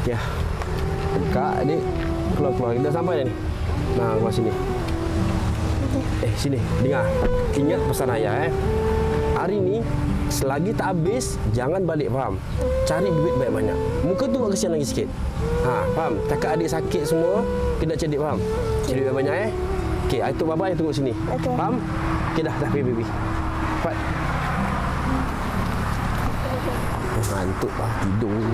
Ya. Kak, adik. Keluar. Dah sampai dah ni. Nah, keluar sini. Sini. Dengar. Ingat pesan ayah, Hari ni, selagi tak habis, jangan balik, faham? Cari duit banyak-banyak. Muka tu buat kesian lagi sikit. Faham? Kakak adik sakit semua, kena cari duit, faham? Cari duit banyak, Okey, itu baba yang tunggu sini. Okay. Faham? Okey dah, pergi. Cepat. Ngantuk lah, tidur.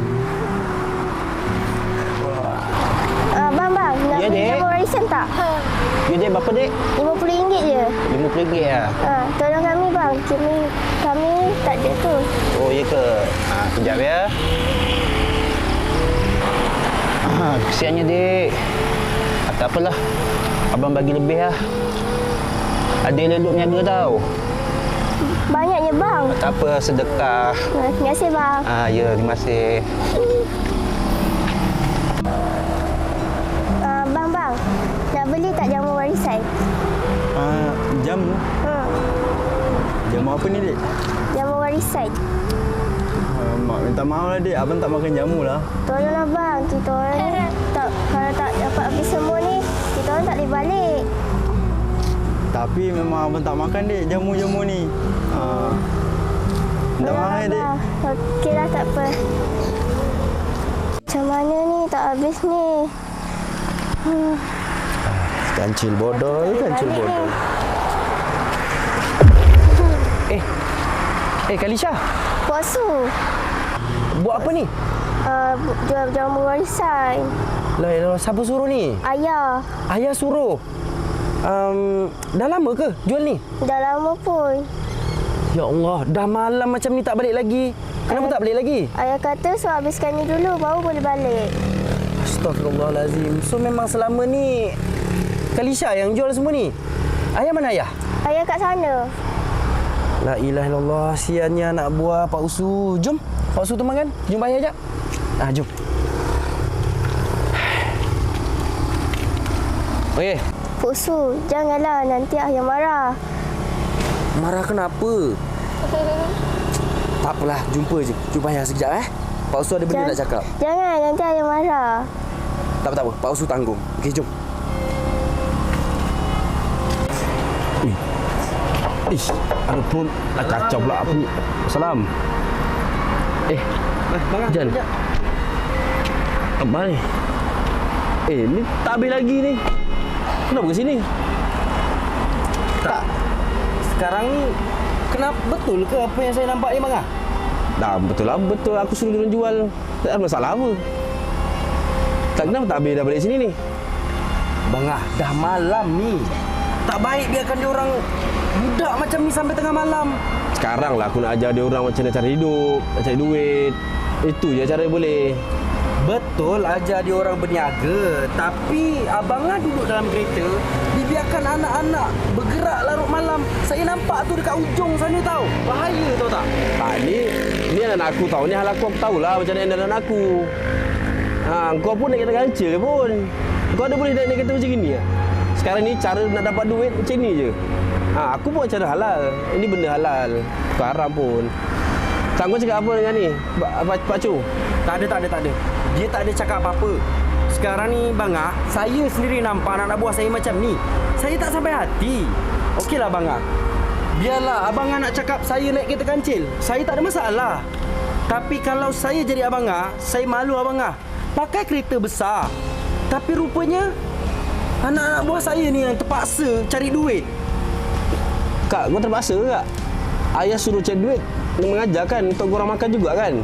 Bang, nak Ya, beli Dek. jamu warisan tak? Ya, Dek, berapa, Dek? RM50 je. RM50 lah. Tolong kami, bang. Kami tak ada tu. Oh, ya ke? Sekejap ya. Kesiannya, Dek. Tak apalah. Abang bagi lebih lah. Ada leluk niaga tau. Banyaknya, bang. Tak apa, sedekah. Terima kasih, bang. Ya, terima kasih. Bang. Nak beli tak jamu warisan? Jamu? Jamu apa ni, Dek? Jamu warisan. Mak minta maaf lah, Dek. Abang tak makan jamu lah. Tolonglah, bang. Kita orang ni kalau tak dapat habis semua ni, kita orang tak boleh balik. Tapi memang abang tak makan, Dek, jamu-jamu ni. Minta maaf, Dek. Okeylah, tak apa. Macam mana ni? Tak habis ni. Kancil bodoh. Kalisha. Puasu. Buat apa ni? Jual jamu warisan. Lah, siapa suruh ni? Ayah. Ayah suruh. Dah lama ke jual ni? Dah lama pun. Ya Allah, dah malam macam ni tak balik lagi. Kenapa tak balik lagi? Ayah kata suruh habiskan ni dulu baru boleh balik. Astaghfirullahalazim. So memang selama ni Kalisha yang jual semua ni? Ayah mana ayah? Ayah kat sana. La ilaha illallah, siannya anak buah Pak Usu. Jom, Pak Usu teman kan? Jumpa ayah jap. Jom. Okey. Pusu, janganlah nanti ayah marah. Marah kenapa? Tak apalah, jumpa je. Jumpa ayah sekejap Pak Usu ada benda nak cakap. Jangan, nanti ayah marah. Tak apa. Pak Usu tanggung. Okey, jom. Ish, ada pun nak kacau pula apa ni. Salam. Jan. Apa ni? Ni tak habis lagi ni. Kenapa ke sini? Tak. Sekarang ni kenapa betul ke apa yang saya nampak ni, bang? Dah betul lah, betul. Aku suruh dia orang jual. Tak ada masalah apa. Tak kenapa tak habis dah balik sini ni? Bang, dah malam ni. Tak baik biarkan dia orang budak macam ni sampai tengah malam. Sekarang lah aku nak ajar dia orang macam mana cara hidup, nak cari duit. Itu je cara boleh. Betul, ajar dia orang berniaga. Tapi abang duduk dalam kereta, dibiarkan anak-anak bergerak larut malam. Saya nampak tu dekat ujung sana tau. Bahaya tau tak? Ni anak aku tahu. Ni hal aku tahulah macam mana anak aku. Kau pun naik kereta kancil pun. Kau ada boleh naik kereta macam gini ya? Sekarang ni cara nak dapat duit macam ni je. Aku buat cara halal. Ini benda halal. Bukan haram pun. Tak, kau cakap apa dengan ni? Pak Cu? Tak ada. Dia tak ada cakap apa-apa. Sekarang ni bang, saya sendiri nampak anak buah saya macam ni. Saya tak sampai hati. Okeylah bang, biarlah abang nak cakap saya naik kereta kancil. Saya tak ada masalah. Tapi kalau saya jadi abang, saya malu abang. Pakai kereta besar. Tapi rupanya anak-anak buah saya ni yang terpaksa cari duit. Kak, kau terpaksa ke kak? Ayah suruh cari duit mengajar kan untuk korang makan juga kan?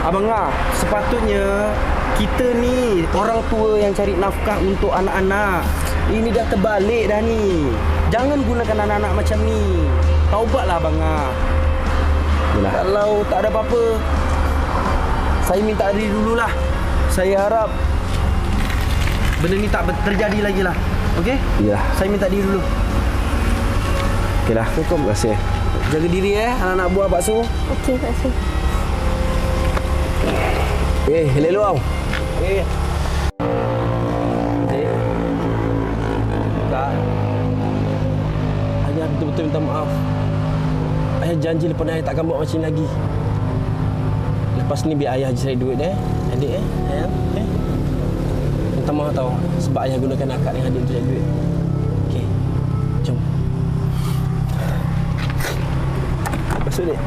Abang, sepatutnya kita ni orang tua yang cari nafkah untuk anak-anak. Ini dah terbalik dah ni. Jangan gunakan anak-anak macam ni. Taubatlah abang. Yalah. Kalau tak ada apa-apa, saya minta diri dululah. Saya harap benda ni tak terjadi lagi lah. Okey? Ya. Saya minta diri dulu. Okeylah. Terima kasih. Jaga diri anak-anak buah Pak Su. Okey, Pak Su. Hello kau. Kak. Ayah betul-betul minta maaf. Ayah janji lepas ni ayah takkan buat macam ni lagi. Lepas ni biar ayah je cari duit adik Ayah. mahu tahu sebab ayah gunakan akak dengan adik untuk cari duit. Okey. Jom. Masuk, Dek.